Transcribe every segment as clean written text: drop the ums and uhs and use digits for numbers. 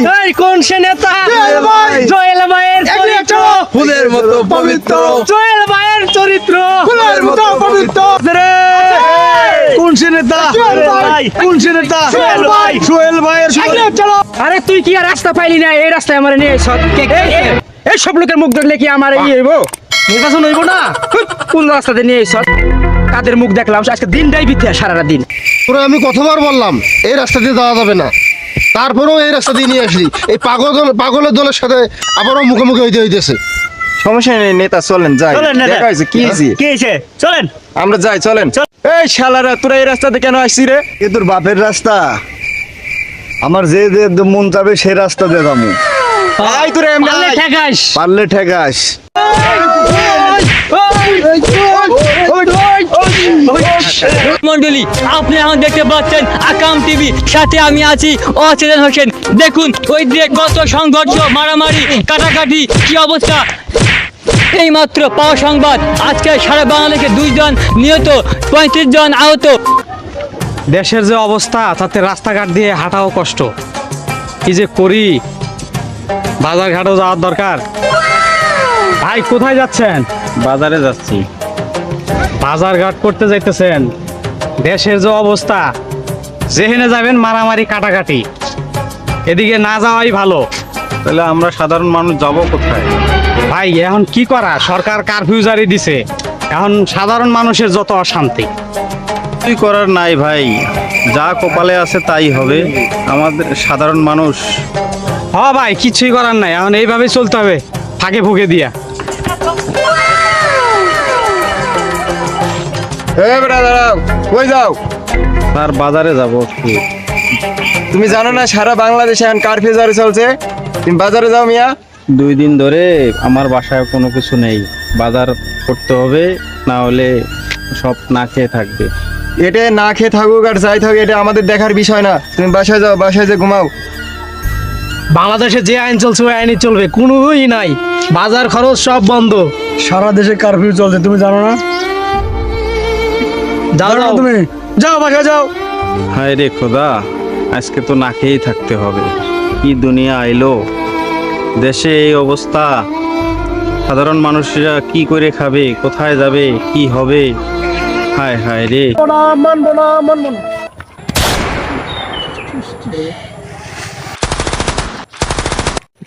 ভাই এই কোন সে নেতা জুয়েল ভাই। জুয়েল ভাইয়ের চরিত্র ফুলের মতো পবিত্র জুয়েল ভাইয়ের চরিত্র ফুলের মতো পবিত্র রে কোন সে নেতা জুয়েল ভাই। কোন সে নেতা জুয়েল ভাই। জুয়েল ভাইয়ের চলো আরে তুই কি আর রাস্তা পাইলি না এই রাস্তায় আমার নিয়ে এসো এই সব লোকের মুখ দেখলে কি আমার এই হইব নির্বাচন হইব না কোন রাস্তাতে নিয়ে এসো কাদের মুখ দেখলাম আজকে দিনটাই বিথে সারাটা দিন তোরা আমি কতবার বললাম এই রাস্তা দিয়ে যাওয়া যাবে না, তারপরেও এই রাস্তা দিয়ে নিয়ে আসলি। এই পাগলের দলের সাথে আবারও মুখোমুখি হইতেছে। সমস্যা নেই নেতা চলেন যাই চলেন নেতা। দেখা হয়েছে কি হয়েছে কি হয়েছে চলেন আমরা যাই চলেন এই শালারা তোরা এই রাস্তাতে কেন আসছি রে এ তোর বাপের রাস্তা, আমার যে মন চাবে সেই রাস্তা দিয়ে যাবো, আই তোরা এমনি পারলে আয়। ঠেকাস পারলে ঠেকাস। মন্ডলী আপনি এখন দেখতে পাচ্ছেন আকাম টিভি, সাথে আমি আছি অচেতন হোসেন। দেখুন ওই দিকে কত সংঘর্ষ, মারামারি, কাটাকাটি, কি অবস্থা। এই মাত্র পাওয়া সংবাদ, আজকে সারা বাংলাদেশে 2 জন নিহত, 35 জন আহত। দেশের যে অবস্থা তাতে রাস্তাঘাট দিয়ে হাঁটাও কষ্ট, কি যে করি, বাজার ঘাটও যাওয়ার দরকার। ভাই কোথায় যাচ্ছেন? বাজারে যাচ্ছি বাজার ঘাট করতে যাইতেছেন? দেশের যে অবস্থা, যেখানে যাবেন মারামারি কাটাকাটি, এদিকে না যাওয়াই ভালো। তাহলে আমরা সাধারণ মানুষ যাব কোথায়? ভাই এখন কি করা, সরকার কারফিউ জারি দিছে, এখন সাধারণ মানুষের যত অশান্তি। কিছুই করার নাই ভাই, যা কপালে আছে তাই হবে। আমাদের সাধারণ মানুষ হ ভাই কিছুই করার নাই, এখন এইভাবে চলতে হবে ফাঁকে ফুঁকে দিয়া। কই যাও? স্যার বাজারে যাবো। তুমি জানো না সারা বাংলাদেশে এখন কারফিউ জারি চলছে? তুমি বাজারে যাও মিয়া। 2 দিন ধরে আমার বাসায় কোনো কিছু নেই, বাজার করতে হবে, না হলে সব না খেয়ে থাকবে। এটা না খেয়ে থাকুক আর যাই থাকুক এটা আমাদের দেখার বিষয় না। তুমি বাসায় যাও, বাসায় যে ঘুমাও। বাংলাদেশে যে আইন চলছে ওই আইনই চলবে, কোনোই নাই, বাজার খরচ সব বন্ধ। সারা দেশে কারফিউ চলছে, তুমি জানো না? যাও না তুমি, যাও বাসায় যাও। হায় রে খোদা, আজকে তো না খেয়েই থাকতে হবে। কি দুনিয়া আইলো, দেশে এই অবস্থা, সাধারণ মানুষরা কি করে খাবে, কোথায় যাবে, কি হবে? হায় হায় রে।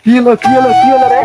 কি হলো রে?